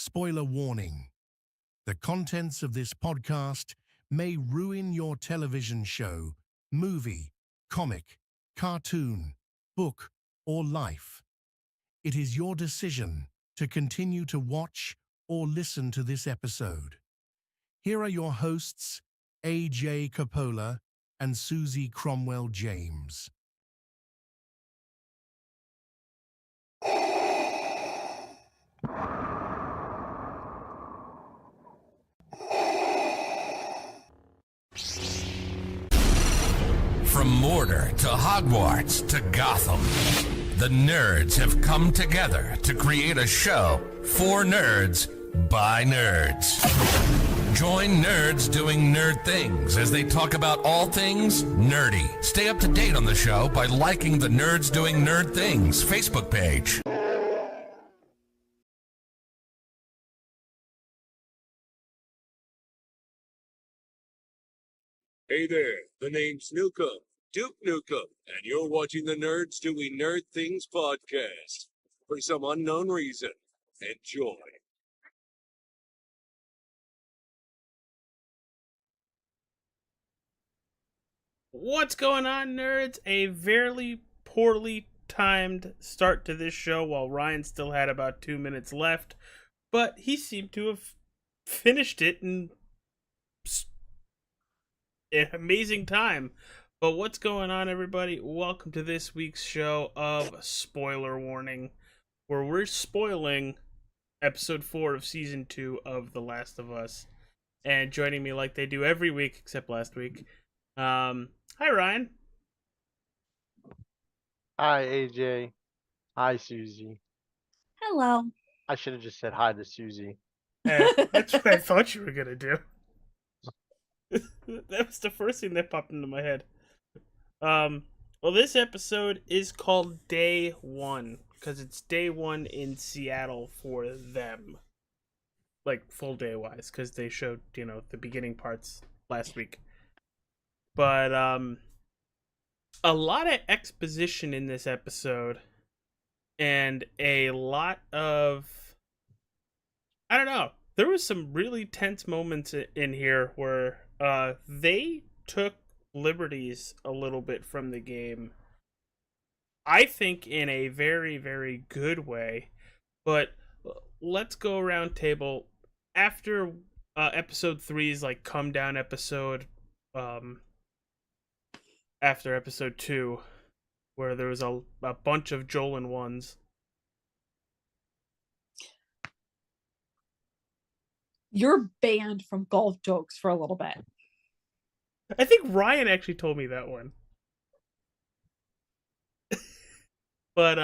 Spoiler warning. The contents of this podcast may ruin your television show, movie, comic, cartoon, book, or life. It is your decision to continue to watch or listen to this episode. Here are your hosts, AJ Coppola and Susie Cromwell James. From Mordor to Hogwarts to Gotham, the nerds have come together to create a show for nerds by nerds. Join nerds doing nerd things as they talk about all things nerdy. Stay up to date on the show by liking the Nerds Doing Nerd Things Facebook page. Hey there, the name's Nukem, Duke Nukem, and you're watching the Nerds Doing Nerd Things podcast. For some unknown reason, enjoy. What's going on, nerds? A very poorly timed start to this show while Ryan still had about 2 minutes left, but he seemed to have finished it in an amazing time. But what's going on, everybody? Welcome to this week's show of Spoiler Warning, where we're spoiling episode 4 of season 2 of The Last of Us. And joining me like they do every week except last week, hi Ryan. Hi, AJ. Hi, Susie. Hello. I should have just said hi to Susie. That's what I thought you were gonna do. That was the first thing that popped into my head. Well, this episode is called Day 1 because it's day 1 in Seattle for them, like full day wise, because they showed the beginning parts last week. But a lot of exposition in this episode, and a lot of, I don't know, there was some really tense moments in here where they took liberties a little bit from the game. I think in a very, very good way. But let's go around table. After episode 3's like come down episode, after episode 2, where there was a bunch of Jolin ones. You're banned from golf jokes for a little bit. I think Ryan actually told me that one. But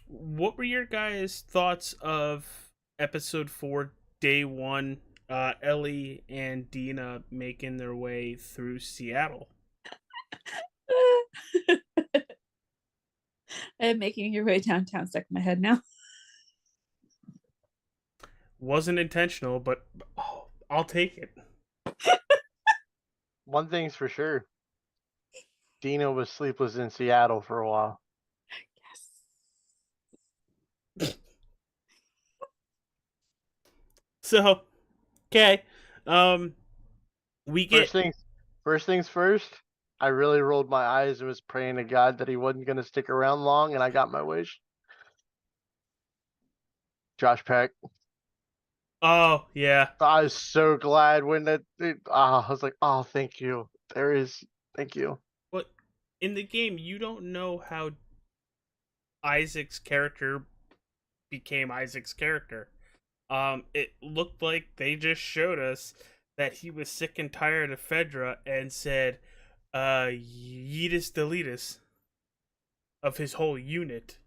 what were your guys' thoughts of episode 4, day 1, Ellie and Dina making their way through Seattle? And making your way downtown stuck in my head now. Wasn't intentional, but I'll take it. One thing's for sure. Dina was sleepless in Seattle for a while. Yes. So, okay. We get First things first. I really rolled my eyes and was praying to God that he wasn't going to stick around long, and I got my wish. Josh Peck. Oh, yeah. I was so glad when I was like, oh, thank you. Thank you. But in the game, you don't know how Isaac's character became Isaac's character. It looked like they just showed us that he was sick and tired of Fedra and said, yeetus deletus of his whole unit,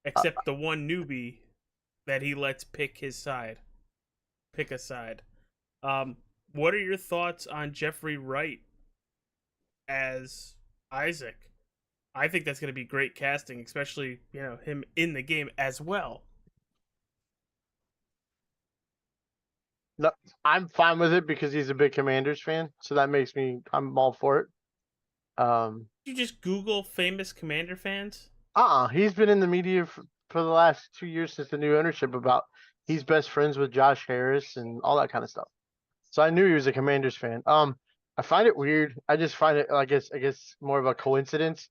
except the one newbie that he lets pick a side. What are your thoughts on Jeffrey Wright as Isaac? I think that's going to be great casting, especially him in the game as well. No, I'm fine with it because he's a big Commanders fan, so that makes I'm all for it. You just Google famous Commander fans? He's been in the media for the last 2 years since the new ownership about he's best friends with Josh Harris and all that kind of stuff. So I knew he was a Commanders fan. I find it weird. I just find it, I guess more of a coincidence.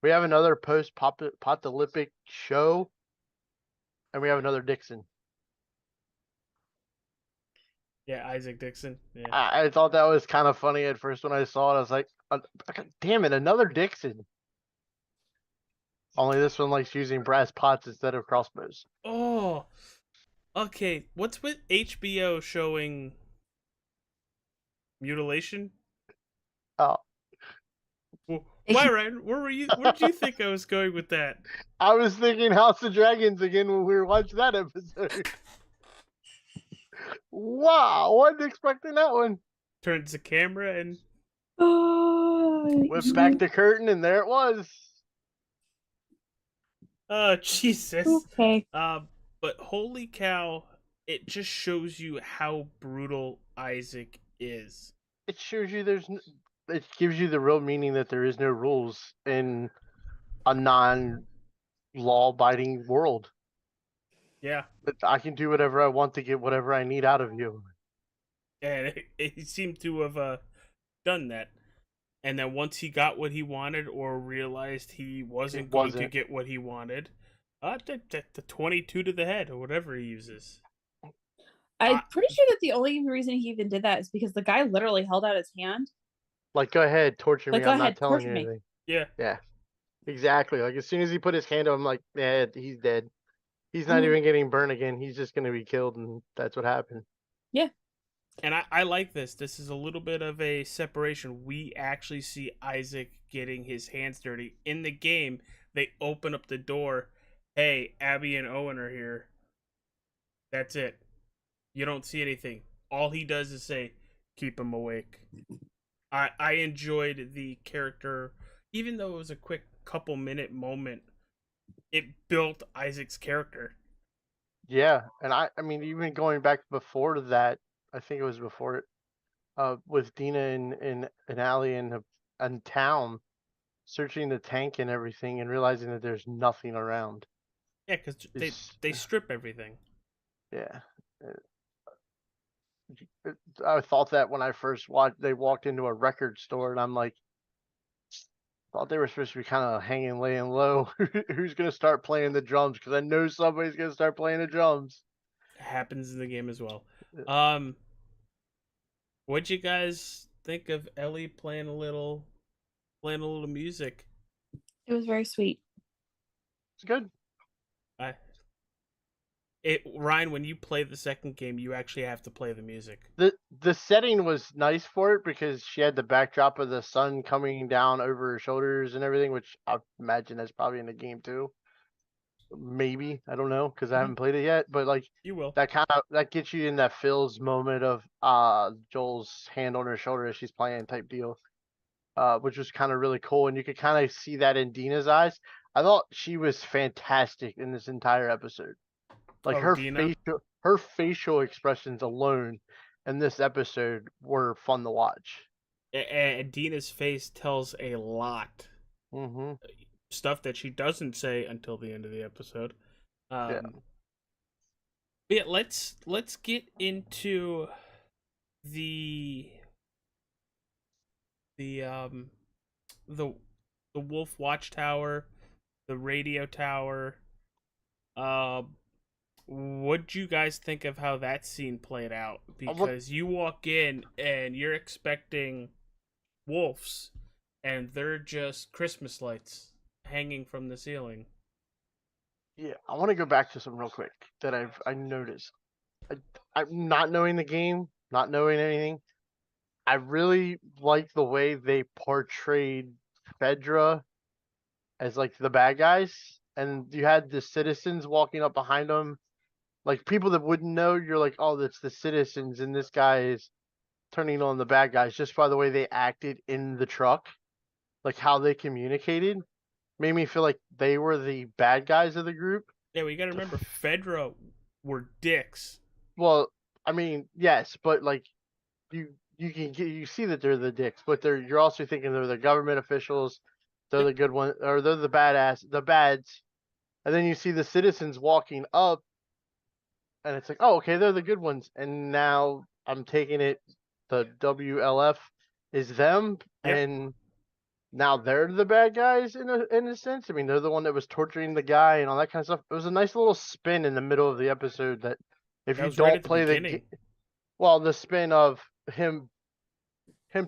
We have another post-apocalyptic show, and we have another Dixon. Yeah, Isaac Dixon. Yeah. I thought that was kind of funny at first when I saw it. I was like, damn it, another Dixon. Only this one likes using brass pots instead of crossbows. Oh, okay. What's with HBO showing mutilation? Oh, Why, Ryan? Where did you think I was going with that? I was thinking House of Dragons again when we were watching that episode. Wow, wasn't expecting that one. Turns the camera and Whipped back the curtain, and there it was. oh Jesus. Okay. But holy cow, it just shows you how brutal Isaac is. It shows you it gives you the real meaning that there is no rules in a non-law-abiding world. Yeah. That I can do whatever I want to get whatever I need out of you. And it seemed to have done that. And then once he got what he wanted or realized he wasn't going to get what he wanted, the 22 to the head or whatever he uses. I'm pretty sure that the only reason he even did that is because the guy literally held out his hand. Like, go ahead, torture me. Like, go I'm ahead, not telling torture you me. anything. Yeah. Yeah, exactly. Like, as soon as he put his hand up, I'm like, yeah, he's dead. He's not even getting burned again. He's just going to be killed, and that's what happened. Yeah. And I like this. This is a little bit of a separation. We actually see Isaac getting his hands dirty. In the game, they open up the door. Hey, Abby and Owen are here. That's it. You don't see anything. All he does is say, keep him awake. I enjoyed the character. Even though it was a quick couple minute moment, it built Isaac's character. Yeah, and I mean, even going back before that, I think it was before it, with Dina and Allie in town, searching the tank and everything, and realizing that there's nothing around. Yeah, because they strip everything. Yeah, I thought that when I first watched, they walked into a record store, and I'm like, thought they were supposed to be kind of hanging, laying low. Who's gonna start playing the drums? Because I know somebody's gonna start playing the drums. It happens in the game as well. Yeah. What'd you guys think of Ellie playing a little music? It was very sweet. It's good. Ryan, when you play the second game, you actually have to play the music. The setting was nice for it because she had the backdrop of the sun coming down over her shoulders and everything, which I imagine that's probably in the game too. Maybe, I don't know, because I haven't played it yet. But like, You will. that gets you in that Phil's moment of Joel's hand on her shoulder as she's playing type deal, which was kind of really cool, and you could kind of see that in Dina's eyes. I thought she was fantastic in this entire episode. Like, Dina? her facial expressions alone in this episode were fun to watch. And Dina's face tells a lot. Mm-hmm. Stuff that she doesn't say until the end of the episode. Yeah. Yeah, let's get into the Wolf Watchtower, the radio tower. What'd you guys think of how that scene played out? Because you walk in and you're expecting wolves, and they're just Christmas lights hanging from the ceiling. Yeah, I want to go back to something real quick that I noticed. I'm not knowing the game, not knowing anything. I really like the way they portrayed Fedra as like the bad guys, and you had the citizens walking up behind them, like people that wouldn't know. You're like, oh, that's the citizens, and this guy is turning on the bad guys just by the way they acted in the truck, like how they communicated, made me feel like they were the bad guys of the group. Yeah, well, you gotta remember, Fedra were dicks. Well, I mean, yes, but like you see that they're the dicks, but you're also thinking they're the government officials, they're the good ones, or they're the bads, And then you see the citizens walking up, and it's like, oh, okay, they're the good ones. And now I'm taking it, the WLF is them, Yep. and now they're the bad guys in a sense. I mean, they're the one that was torturing the guy and all that kind of stuff. It was a nice little spin in the middle of the episode that if That you was right don't at the play beginning. well, the spin of him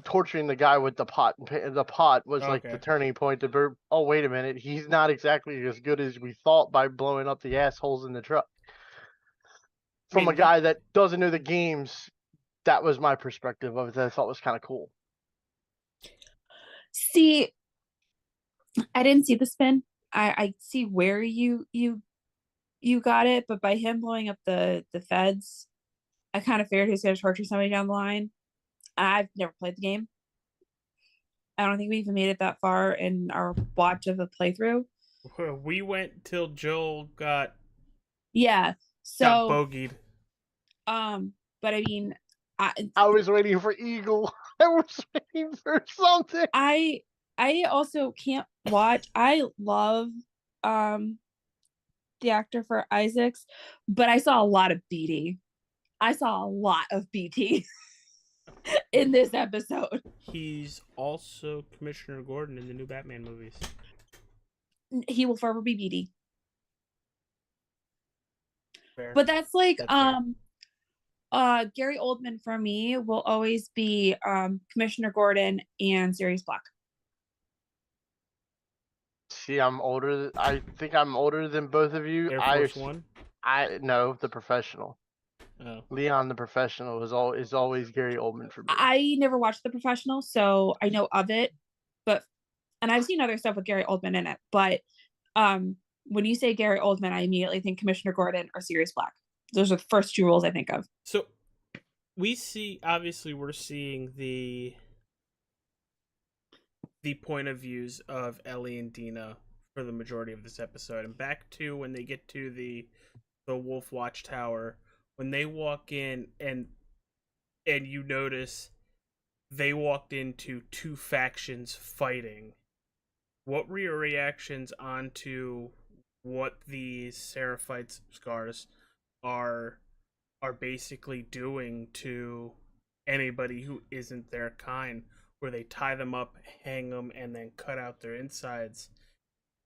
torturing the guy with the pot. The pot was like the Okay. turning point. Oh, wait a minute, he's not exactly as good as we thought by blowing up the assholes in the truck. I From a mean, guy that doesn't know the games, that was my perspective of it. That I thought was kind of cool. See, I didn't see the spin. I see where you got it, but by him blowing up the feds, I kind of figured he was going to torture somebody down the line. I've never played the game. I don't think we even made it that far in our watch of the playthrough. we went till Joel got Yeah. got So, bogeyed. but I mean, I was waiting for Eagle. I was waiting for something. I also can't watch. I love the actor for Isaacs, but I saw a lot of BT. I saw a lot of BT in this episode. He's also Commissioner Gordon in the new Batman movies. He will forever be BT. Fair. But that's like That's fair. Gary Oldman for me will always be Commissioner Gordon and Sirius Black. See, I'm older. I think I'm older than both of you. Air Force One. I know the professional. Oh. Leon the professional is always Gary Oldman for me. I never watched The Professional, so I know of it, and I've seen other stuff with Gary Oldman in it. But when you say Gary Oldman, I immediately think Commissioner Gordon or Sirius Black. Those are the first two roles I think of. So we're seeing the point of views of Ellie and Dina for the majority of this episode, and back to when they get to the Wolf Watchtower, when they walk in and you notice they walked into two factions fighting. What were your reactions onto what these Seraphite scars are basically doing to anybody who isn't their kind, where they tie them up, hang them, and then cut out their insides,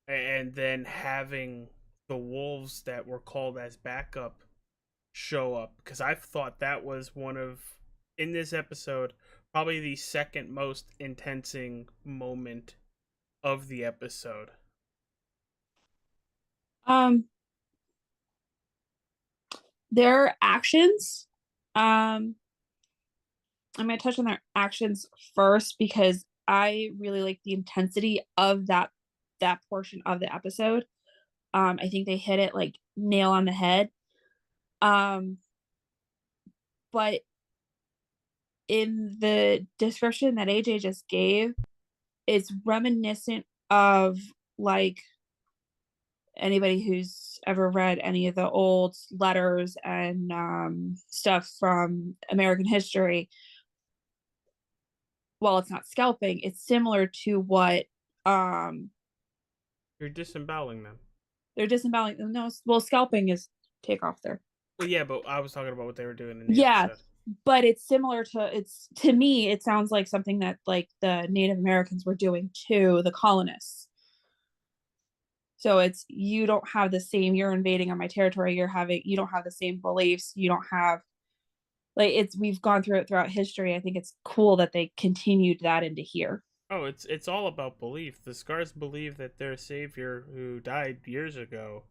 and then having the wolves that were called as backup show up? Because I thought that was one of, in this episode, probably the second most intensing moment of the episode. Their actions, I'm going to touch on their actions first because I really like the intensity of that portion of the episode. I think they hit it like nail on the head. But in the description that AJ just gave, it's reminiscent of like anybody who's ever read any of the old letters and stuff from American history. While it's not scalping, it's similar to what You're disemboweling them. They're disemboweling. No, well, scalping is take off there. Well, yeah, but I was talking about what they were doing in the episode. But it's similar to me, it sounds like something that like the Native Americans were doing to the colonists. So it's, you don't have the same, you're invading on my territory, you don't have the same beliefs, you don't have, like, we've gone through it throughout history. I think it's cool that they continued that into here. Oh, it's all about belief. The Scars believe that their savior, who died years ago,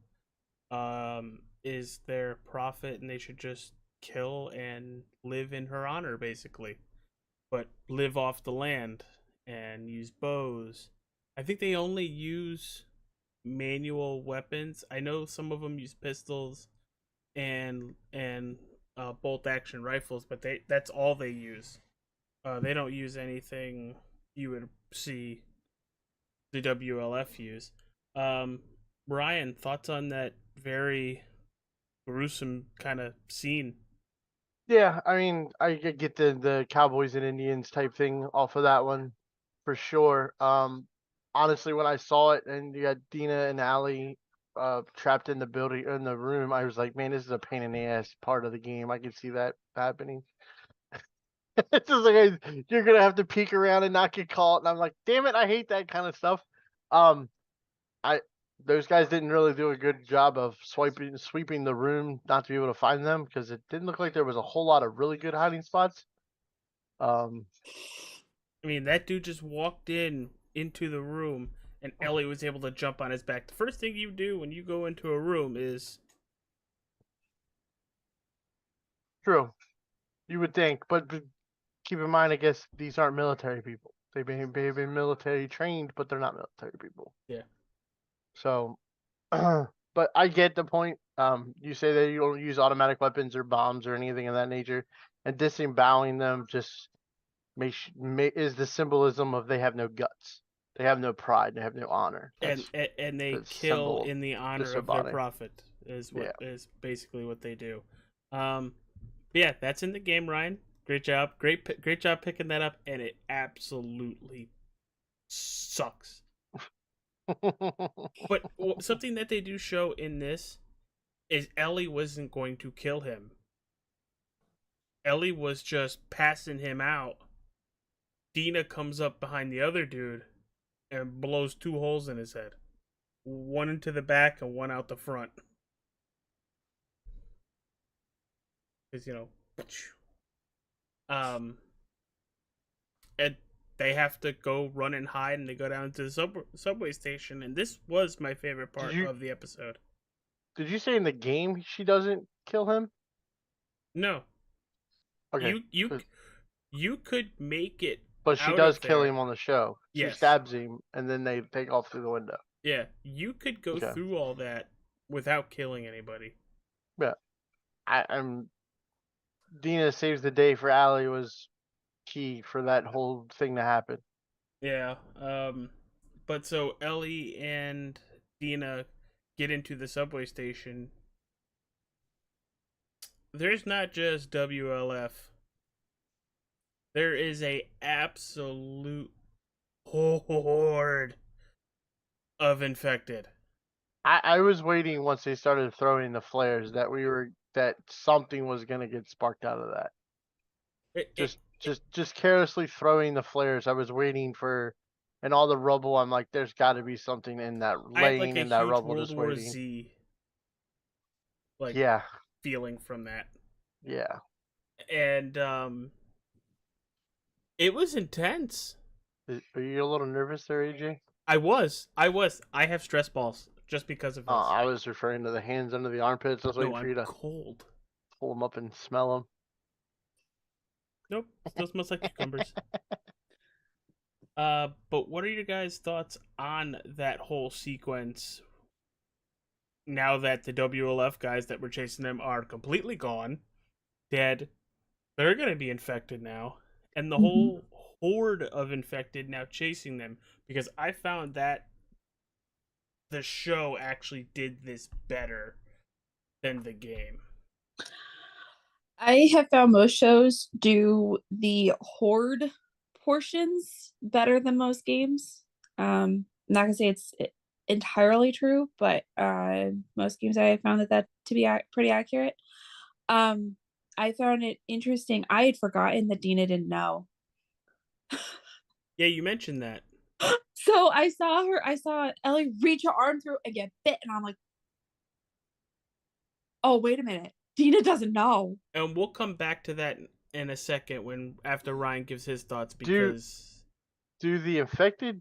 is their prophet, and they should just kill and live in her honor, basically. But live off the land and use bows. I think they only use manual weapons. I know some of them use pistols and bolt action rifles, but that's all they use. They don't use anything you would see the WLF use. Ryan, thoughts on that very gruesome kind of scene? Yeah, I mean, I get the Cowboys and Indians type thing off of that one for sure. Honestly, when I saw it and you had Dina and Allie trapped in the building in the room, I was like, man, this is a pain in the ass part of the game. I can see that happening. It's just like you're gonna have to peek around and not get caught, and I'm like, damn it, I hate that kind of stuff. Um, I those guys didn't really do a good job of sweeping the room not to be able to find them because it didn't look like there was a whole lot of really good hiding spots. Um, I mean, that dude just walked into the room, and Ellie was able to jump on his back. The first thing you do when you go into a room is true, you would think, but keep in mind, I guess these aren't military people. They've been military trained, but they're not military people. yeah. So, but I get the point. You say that you don't use automatic weapons or bombs or anything of that nature, and disemboweling them just is the symbolism of they have no guts, they have no pride, they have no honor. That's And they the kill symbol in the honor of their disembodied. prophet is Yeah. what is basically what they do. Yeah, that's in the game, Ryan. Great job, great job picking that up, and it absolutely sucks. But something that they do show in this is Ellie wasn't going to kill him. Ellie was just passing him out. Dina comes up behind the other dude and blows 2 holes in his head. One into the back and one out the front. Because, and they have to go run and hide, and they go down to the subway station, and this was my favorite part of the episode. Did you say in the game she doesn't kill him? No. Okay. You could make it, But she out does of kill there. him on the show. She Yes. stabs him, and then they take off through the window. Yeah, you could go Okay. through all that without killing anybody. Yeah. I'm Dina saves the day for Allie was key for that whole thing to happen. Yeah. But so Ellie and Dina get into the subway station. There's not just WLF. There is a absolute horde of infected. I was waiting once they started throwing the flares that something was gonna get sparked out of that. Just carelessly throwing the flares. I was waiting for, and all the rubble. I'm like, there's got to be something in that I had like lane a in that huge rubble World just War waiting. Z Yeah, feeling from that. yeah. And it was intense. Are you a little nervous there, AJ? I was. I have stress balls just because of this. I was referring to the hands under the armpits. I was waiting No, for you I'm to cold. pull them up and smell them. Nope, still smells like cucumbers. But what are your guys' thoughts on that whole sequence? Now that the WLF guys that were chasing them are completely gone, dead, they're gonna be infected now, and the whole horde of infected now chasing them. Because I found that the show actually did this better than the game. I have found most shows do the horde portions better than most games. I'm not gonna say it's entirely true, but most games I have found that to be pretty accurate. I found it interesting. I had forgotten that Dina didn't know. Yeah, you mentioned that. So I saw Ellie reach her arm through and get bit, and I'm like, oh, wait a minute. Dina doesn't know. And we'll come back to that in a second after Ryan gives his thoughts, because do the infected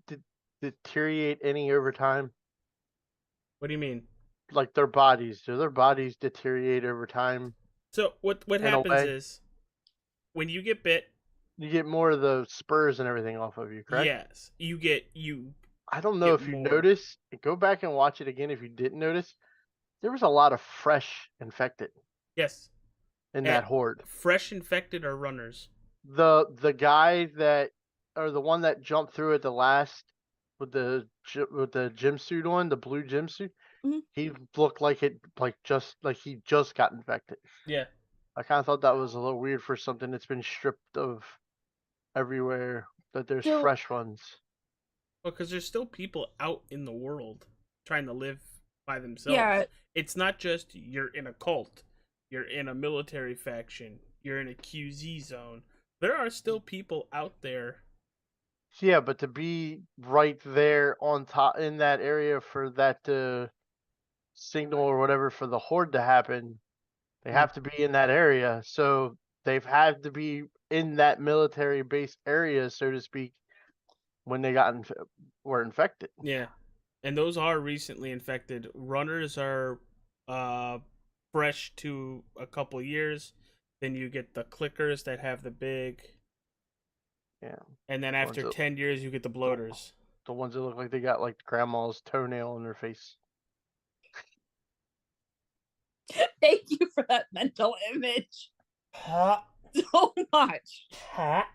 deteriorate any over time? What do you mean? Like their bodies? Do their bodies deteriorate over time? So what happens is when you get bit, you get more of the spurs and everything off of you, correct? Yes, you. I don't know if you noticed. Go back and watch it again if you didn't notice. There was a lot of fresh infected. Yes. In that horde. Fresh infected are runners. The guy that, or the one that jumped through at the last with the gym suit on, the blue gym suit, he looked like he just got infected. Yeah. I kind of thought that was a little weird for something that's been stripped of everywhere, that there's fresh ones. Well, because there's still people out in the world trying to live by themselves. Yeah. It's not just you're in a cult, you're in a military faction, you're in a QZ zone. There are still people out there. Yeah, but to be right there on top in that area for that signal or whatever for the horde to happen, they have to be in that area. So they've had to be in that military base area, so to speak, when they were infected. Yeah. And those are recently infected. Runners are fresh to a couple years. Then you get the clickers that have the big. Yeah. And then after 10 years, you get the bloaters. The ones that look like they got like grandma's toenail on their face. Thank you for that mental image Ha. so much. Ha.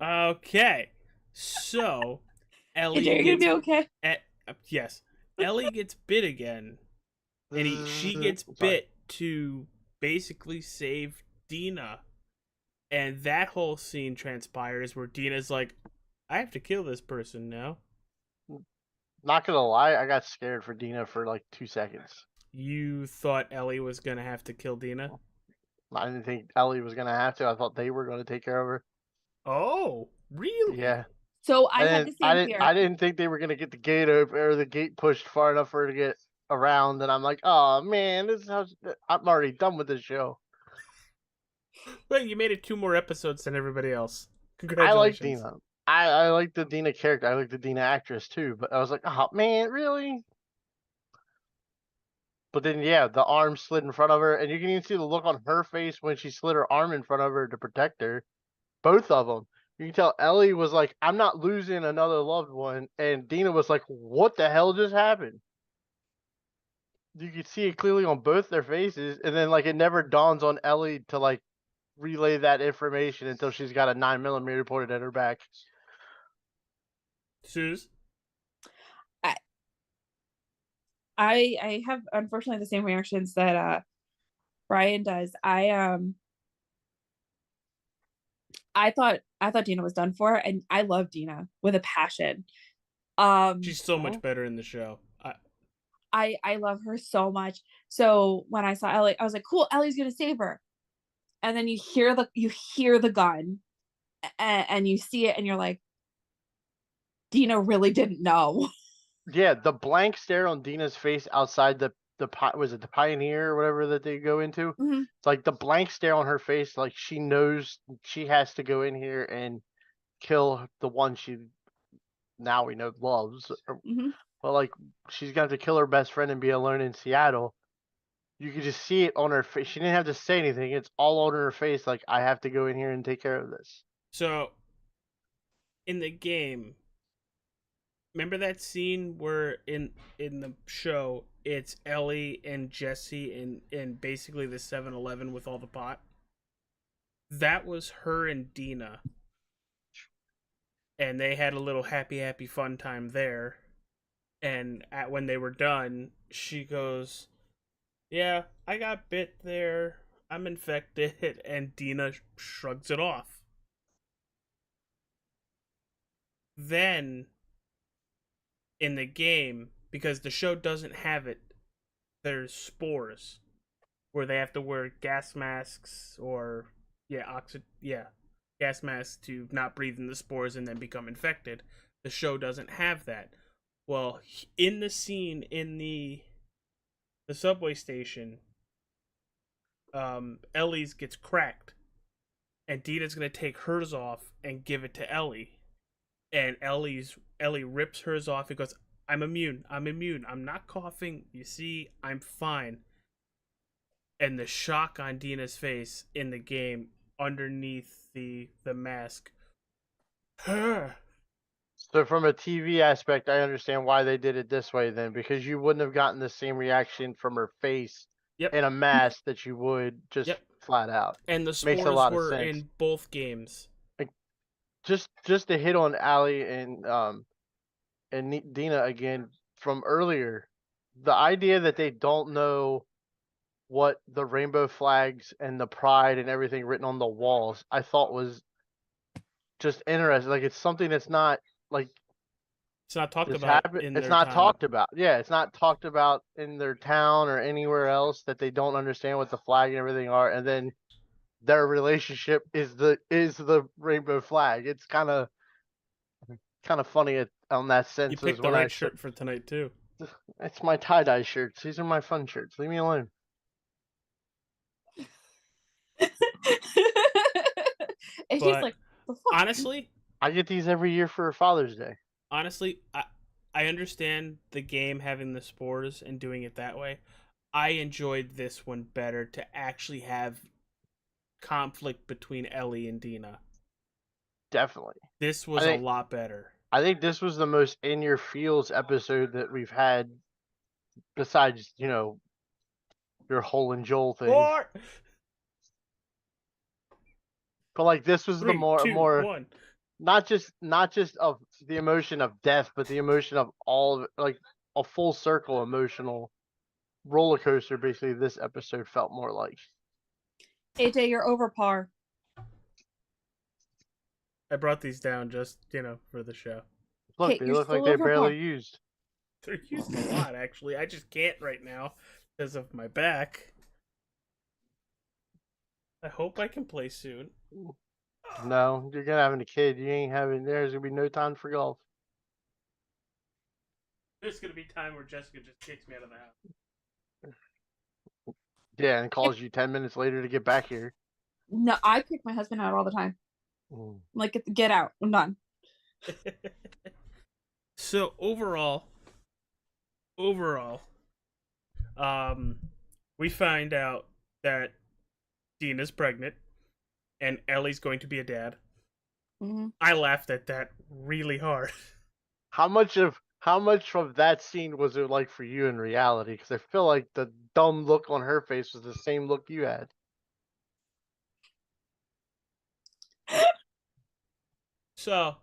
Okay. So, Ellie You're gonna be okay. yes. Ellie gets bit again. And she gets bit to basically save Dina. And that whole scene transpires where Dina's like, I have to kill this person now. Not gonna lie, I got scared for Dina for like 2 seconds. You thought Ellie was going to have to kill Dina? I didn't think Ellie was gonna have to. I thought they were gonna take care of her. Oh, really? Yeah. So I had the same fear. I didn't think they were gonna get the gate open or the gate pushed far enough for her to get around. And I'm like, oh man, this is how I'm already done with this show. Well, you made it 2 more episodes than everybody else. I Congratulations. like Dina. I like the Dina character. I like the Dina actress too. But I was like, oh man, really? But then yeah, the arm slid in front of her, and you can even see the look on her face when she slid her arm in front of her to protect her. Both of them. You can tell Ellie was like, I'm not losing another loved one. And Dina was like, what the hell just happened? You could see it clearly on both their faces. And then like it never dawns on Ellie to like relay that information until she's got a 9mm pointed at her back. Suze? I have unfortunately the same reactions that Brian does. I thought Dina was done for, and I love Dina with a passion. She's so much better in the show. I love her so much. So when I saw Ellie, I was like, cool, Ellie's gonna save her. And then you hear the gun and you see it and you're like, Dina really didn't know. Yeah, the blank stare on Dina's face outside the was it the Pioneer or whatever that they go into? Mm-hmm. It's like the blank stare on her face, like she knows she has to go in here and kill the one she now we know loves. Mm-hmm. But like she's gonna have to kill her best friend and be alone in Seattle. You could just see it on her face. She didn't have to say anything. It's all on her face. Like I have to go in here and take care of this. So, in the game, remember that scene where in the show it's Ellie and Jesse in basically the 7-Eleven with all the pot? That was her and Dina. And they had a little happy fun time there. And when they were done, she goes, yeah, I got bit there. I'm infected. And Dina shrugs it off. Then, in the game, because the show doesn't have it, there's spores where they have to wear gas masks or gas masks to not breathe in the spores and then become infected. The show doesn't have that. Well, in the scene in the subway station, Ellie's gets cracked, and Dina's gonna take hers off and give it to Ellie, and Ellie rips hers off and goes, I'm immune. I'm not coughing. You see, I'm fine. And the shock on Dina's face in the game underneath the mask. So from a TV aspect, I understand why they did it this way then, because you wouldn't have gotten the same reaction from her face in a mask that you would just flat out. And the spores were in both games. Just to hit on Allie and Dina again from earlier, the idea that they don't know what the rainbow flags and the pride and everything written on the walls, I thought was just interesting. Like it's something that's not like It's not talked this about happened. in It's their not time. talked about. Yeah, it's not talked about in their town or anywhere else that they don't understand what the flag and everything are, and then their relationship is the rainbow flag. It's kind of funny on that You sense as picked the when I right said shirt for tonight too. it's my tie dye shirts. These are my fun shirts. Leave me alone. It's just But like the fuck. honestly, I get these every year for Father's Day. I understand the game having the spores and doing it that way. I enjoyed this one better to actually have conflict between Ellie and Dina. Definitely. This I was a think lot better. I think this was the most in your feels episode that we've had besides, your Hole and Joel thing. Four, But like this was the 3, more 2, more 1. not just of the emotion of death, but the emotion of all of it, like a full circle emotional roller coaster. Basically, this episode felt more like. AJ, you're over par. I brought these down just, for the show. Look, Kate, they you're look like still they're over par. barely used. They're used a lot, actually. I just can't right now because of my back. I hope I can play soon. No, you're gonna having a kid. You ain't having. There's gonna be no time for golf. There's gonna be time where Jessica just kicks me out of the house. Yeah, and calls you 10 minutes later to get back here. No, I kick my husband out all the time. Like, get out. I'm done. So overall, we find out that Dina's pregnant and Ellie's going to be a dad. Mm-hmm. I laughed at that really hard. How much of that scene was it like for you in reality? Because I feel like the dumb look on her face was the same look you had. So,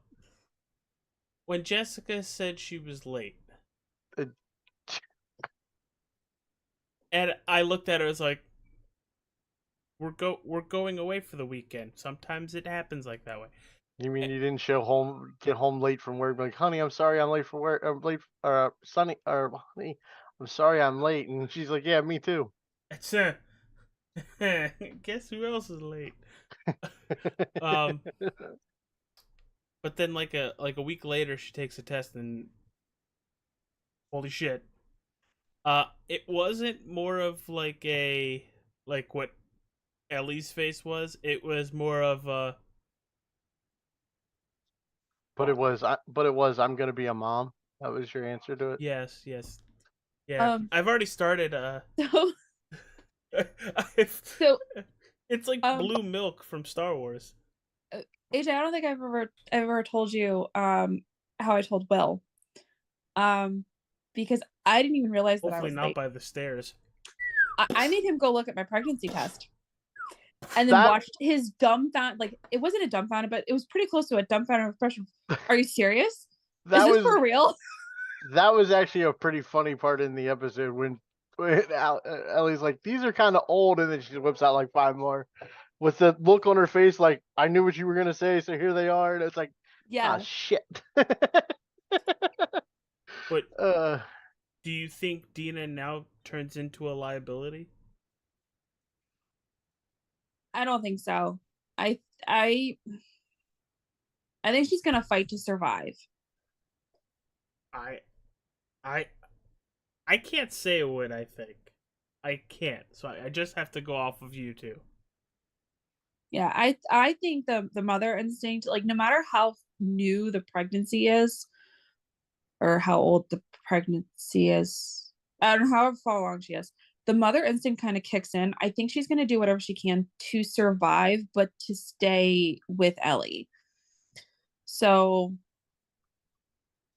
when Jessica said she was late, It- and I looked at her, I was like, we're going away for the weekend. Sometimes it happens like that way. You mean you didn't get home late from work? Like, honey, I'm sorry I'm late for work. I'm late. Sonny, or honey, I'm sorry I'm late. And she's like, yeah, me too. It's guess who else is late? But then like a week later, she takes a test and holy shit. It wasn't more of like what Ellie's face was. It was more of a. But it was. I'm gonna be a mom. That was your answer to it. Yes. Yeah, I've already started. So, so It's like blue milk from Star Wars. AJ, I don't think I've ever told you how I told Will. Because I didn't even realize that I Hopefully was not late. by the stairs. I made him go look at my pregnancy test. And then watched his dumbfounded, like, it wasn't a dumbfounded, but it was pretty close to a dumbfounded expression. Are you serious? Is this for real? That was actually a pretty funny part in the episode when Ellie's like, these are kind of old, and then she whips out like 5 more with the look on her face like, I knew what you were gonna say, so here they are, and it's like, Yeah. ah, shit. But do you think Dina now turns into a liability? I don't think so. I think she's gonna fight to survive. I can't say what I think. I can't. So I just have to go off of you two. Yeah, I think the mother instinct, like, no matter how new the pregnancy is, or how old the pregnancy is, I don't know how far along she is, the mother instinct kind of kicks in. I think she's going to do whatever she can to survive, but to stay with Ellie. So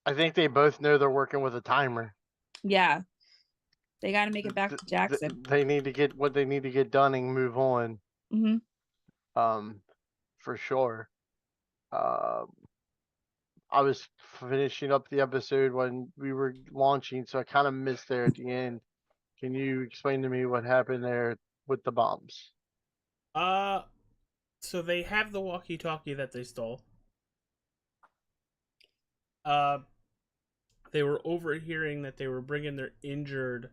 I think they both know they're working with a timer. yeah, they got to make it back to Jackson. They need to get what they need to get done and move on. Mm-hmm. For sure. I was finishing up the episode when we were launching, so I kind of missed there at the end. Can you explain to me what happened there with the bombs? So they have the walkie-talkie that they stole. they were overhearing that they were bringing their injured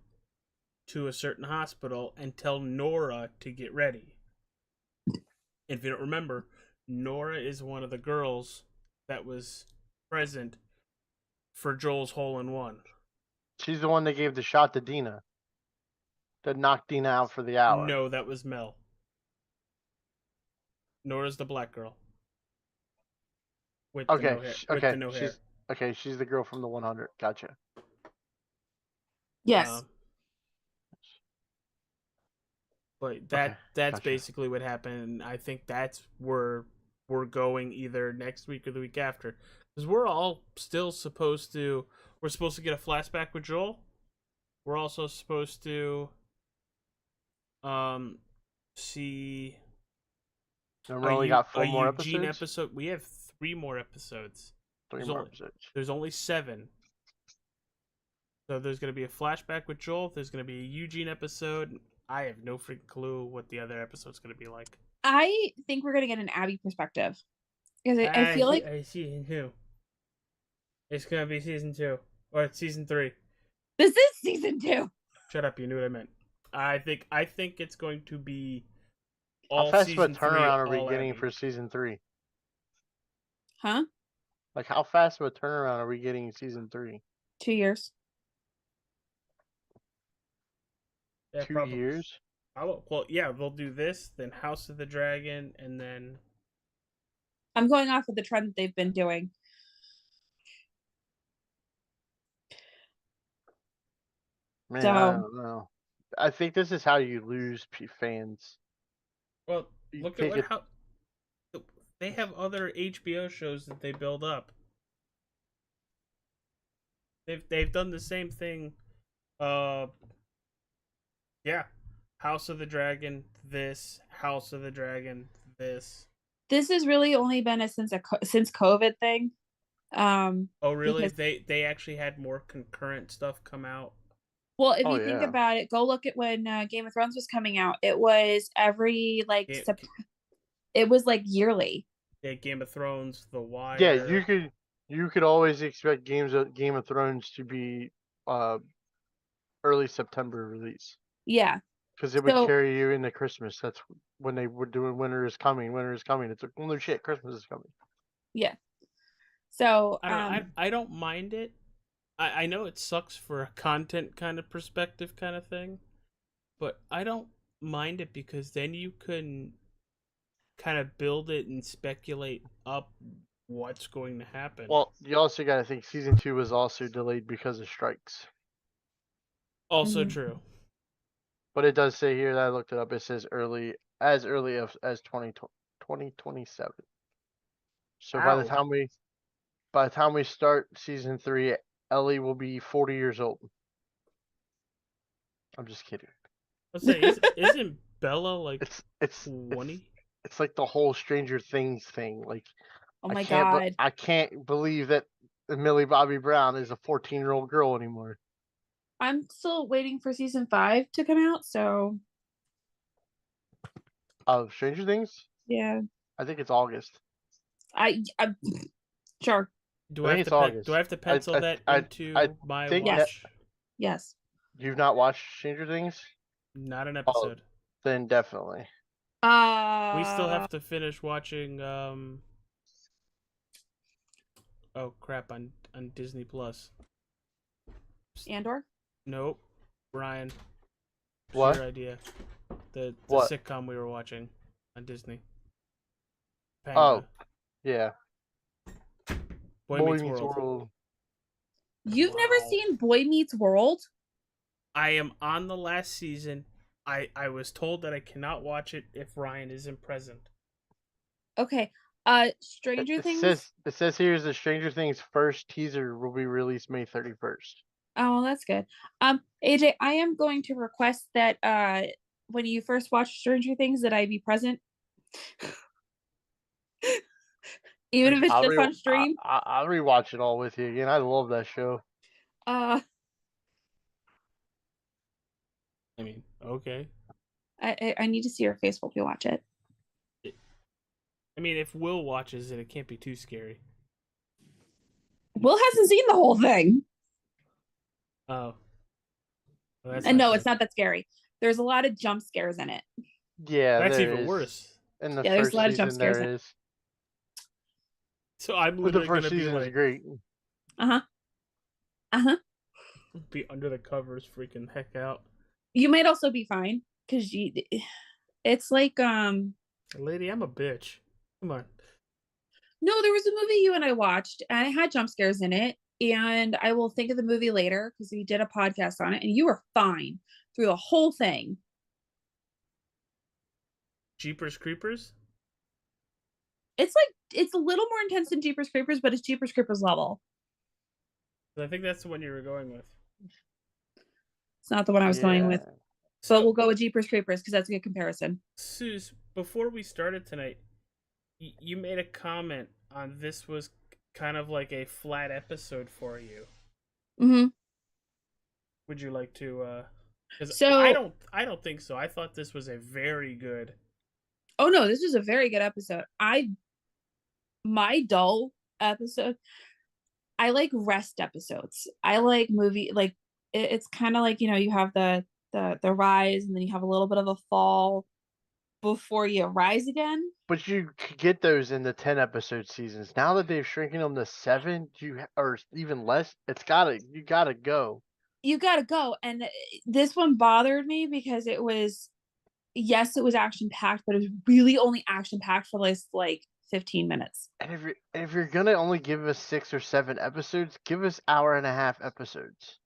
to a certain hospital and tell Nora to get ready. If you don't remember, Nora is one of the girls that was present for Joel's hole-in-one. She's the one that gave the shot to Dina. That knocked Dina out for the hour. No, that was Mel. Nora's the black girl. With Okay, the no hair. With the no hair. Okay, she's the girl from the 100. Gotcha. Yes. But Okay, that's gotcha. basically what happened. And I think that's where we're going either next week or the week after. Because we're all still supposed to... We're supposed to get a flashback with Joel. We're also supposed to see And we only got 4 more Eugene episodes? episode. We have 3 more episodes. 3 more episodes. There's only 7. So there's going to be a flashback with Joel. There's going to be a Eugene episode. I have no freaking clue what the other episode's going to be like. I think we're going to get an Abby perspective. Because I feel like... Season 2. It's going to be season 2. Or it's season 3. This is season 2. Shut up, you knew what I meant. I think it's going to be all how fast of a season 3. turnaround are we getting Abby. for season 3? Huh? Like, how fast of a turnaround are we getting in season 3? 2 years. Yeah, 2 probably. years? Well, yeah, they'll do this, then House of the Dragon, and then... I'm going off of the trend that they've been doing. Man, So... I don't know. I think this is how you lose fans. Well, You look take at it- how... They have other HBO shows that they build up. They've done the same thing. Yeah, House of the Dragon. This House of the Dragon. This. This has really only been since COVID thing. Oh, really? Because... They actually had more concurrent stuff come out. Well, if you think about it, go look at when Game of Thrones was coming out. It was every it was like yearly. Yeah, Game of Thrones, The Wire. Yeah, you could always expect Game of Thrones to be early September release. Yeah. Because it would carry you into Christmas. That's when they were doing Winter is Coming. Winter is Coming. It's like, well, no shit, Christmas is coming. Yeah. So I don't mind it. I know it sucks for a content kind of perspective kind of thing, but I don't mind it because then you can kind of build it and speculate up what's going to happen. Well, you also got to think season 2 was also delayed because of strikes. Also true. But it does say here that I looked it up. It says as early as 2027. So by the time we start season 3, Ellie will be 40 years old. I'm just kidding. Let's say, isn't Bella like it's 20? It's like the whole Stranger Things thing. Like, oh my god, I can't believe that Millie Bobby Brown is a 14-year-old girl anymore. I'm still waiting for season 5 to come out. So, of Stranger Things? Yeah, I think it's August. I'm sure. Do I have to pencil that into my watch? Yes. You've not watched Stranger Things? Not an episode. Then definitely. We still have to finish watching. Oh crap! On Disney Plus. Andor? Nope. Brian. What? Your idea? The what? sitcom we were watching on Disney. Panda. Oh, yeah. Boy Meets World. You've never seen Boy Meets World? I am on the last season. I was told that I cannot watch it if Ryan isn't present. Okay. Stranger Things. It says here the Stranger Things first teaser will be released May 31st. Oh, that's good. AJ, I am going to request that when you first watch Stranger Things that I be present. Even if it's just on stream. I'll rewatch it all with you again. I love that show. I mean, okay. I need to see your face while we watch it. I mean, if Will watches it, it can't be too scary. Will hasn't seen the whole thing. Oh. Well, that's And not no, good. it's not that scary. There's a lot of jump scares in it. Yeah, That's there even is. worse. In the Yeah, there's a first lot of jump season, scares in there it. is. So I'm But the literally first gonna be season is like, great. Uh-huh. Uh-huh. be under the covers, freaking heck out. You might also be fine because it's like Lady, I'm a bitch. Come on. no, there was a movie you and I watched and it had jump scares in it. And I will think of the movie later because we did a podcast on it and you were fine through the whole thing. Jeepers Creepers? It's a little more intense than Jeepers Creepers, but it's Jeepers Creepers level. I think that's the one you were going with. It's not the one I was going with. Yeah. But we'll go with Jeepers Creepers because that's a good comparison. Suze, before we started tonight, you made a comment on this was kind of like a flat episode for you. Mm-hmm. Would you like to? Because So I don't think so. I thought this was a very good. oh no, this was a very good episode. My dull episode. I like rest episodes. I like movie like it's kind of like, you have the rise and then you have a little bit of a fall before you rise again. But you could get those in the 10 episode seasons. Now that they've shrinking them to 7, or even less, you gotta go. You got to go, and this one bothered me because it was it was action packed, but it was really only action packed for like 15 minutes. And if you're gonna only give us 6 or 7 episodes, give us hour and a half episodes.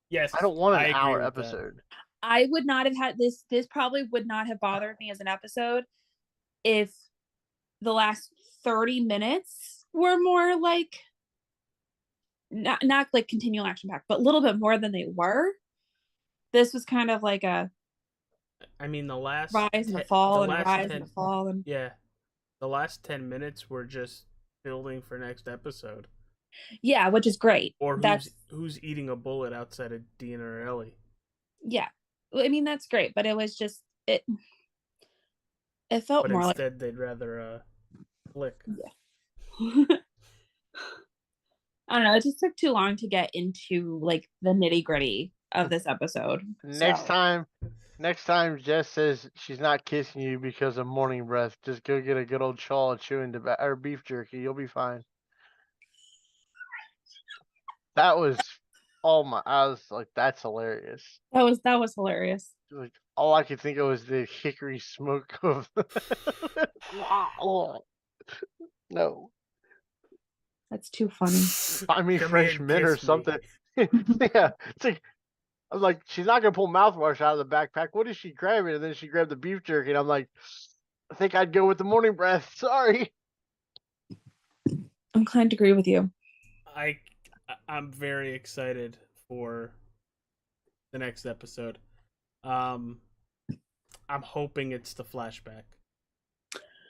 Yes, I don't want an agree hour with episode. I would not have had this probably would not have bothered me as an episode if the last 30 minutes were more like not like continual action packed, but a little bit more than they were. This was kind of like a I mean, the last rise and a fall and a last rise 10, and a fall and yeah, the last 10 minutes were just building for next episode. yeah, which is great. Or That's who's eating a bullet outside of Dean or Ellie. yeah. I mean that's great, but it was just it felt But more instead they'd rather flick. like I don't know, it just took too long to get into like the nitty-gritty of this episode. Next So. time Jess says she's not kissing you because of morning breath, just go get a good old chaw of chewing or beef jerky. You'll be fine. That was, oh my! I was like, that's hilarious. That was hilarious. Like all I could think of was the hickory smoke of. No, That's too funny. buy me Come fresh here and mint or kiss me. something. Yeah, it's like I was like, she's not gonna pull mouthwash out of the backpack. What is she grabbing? And then she grabbed the beef jerky, and I'm like, I think I'd go with the morning breath. Sorry. I'm inclined to agree with you. I'm very excited for the next episode. I'm hoping it's the flashback.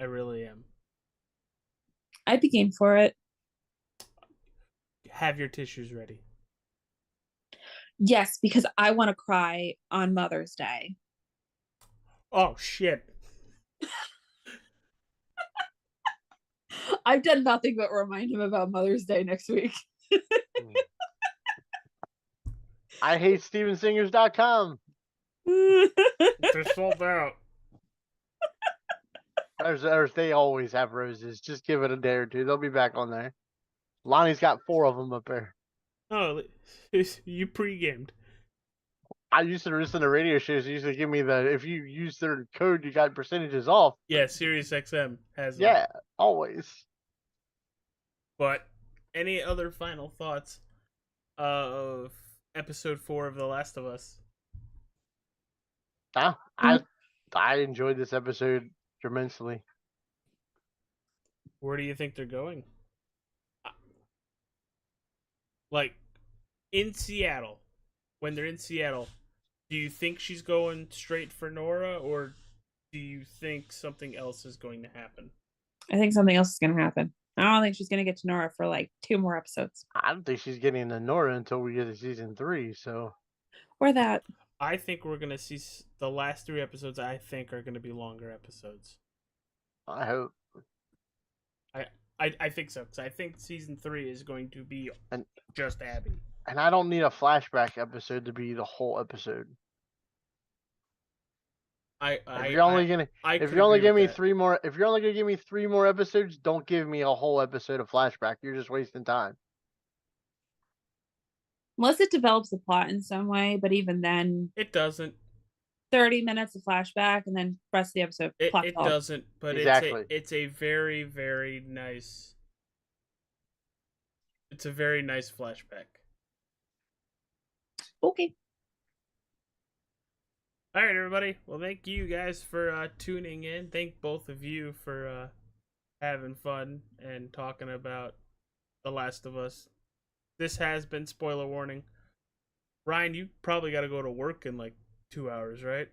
I really am. I'd be game for it. Have your tissues ready. Yes, because I want to cry on Mother's Day. Oh shit. I've done nothing but remind him about Mother's Day next week. I hate StevenSingers.com. They're sold out. They always have roses. Just give it a day or two. They'll be back on there. Lonnie's got 4 of them up there. Oh, you pre-gamed. I used to listen to radio shows. They used to give me if you use their code, you got percentages off. Yeah, Sirius XM has them. Yeah, always. But any other final thoughts of episode 4 of The Last of Us? No, I enjoyed this episode tremendously. Where do you think they're going? Like, in Seattle, when they're in Seattle, do you think she's going straight for Nora, or do you think something else is going to happen? I think something else is going to happen. I don't think she's going to get to Nora for like 2 more episodes. I don't think she's getting to Nora until we get to season 3. So, Or that. I think we're going to see the last 3 episodes, I think, are going to be longer episodes. I hope. I think so, because I think season 3 is going to be just Abby. And I don't need a flashback episode to be the whole episode. If you're only gonna give me three more, if you're only gonna give me 3 more episodes, don't give me a whole episode of flashback. You're just wasting time. Unless it develops the plot in some way, but even then, it doesn't. 30 minutes of flashback and then rest of the episode. It doesn't, but exactly. it's a very, very nice. It's a very nice flashback. Okay. All right, everybody. Well, thank you guys for tuning in. Thank both of you for having fun and talking about The Last of Us. This has been Spoiler Warning. Ryan, you probably got to go to work in like 2 hours, right?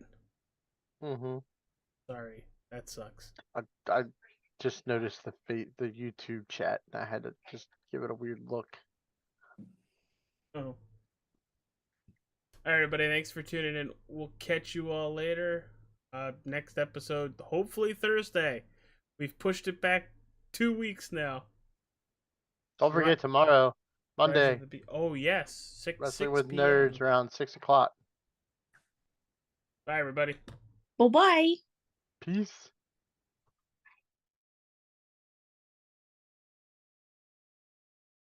Mm-hmm. Sorry, that sucks. I just noticed the YouTube chat, and I had to just give it a weird look. Oh. All right, everybody. Thanks for tuning in. We'll catch you all later. Next episode, hopefully Thursday. We've pushed it back 2 weeks now. Don't forget tomorrow, Monday. Oh yes, 6 Wrestling with PM. Nerds around 6 o'clock. Bye, everybody. Bye-bye. Peace.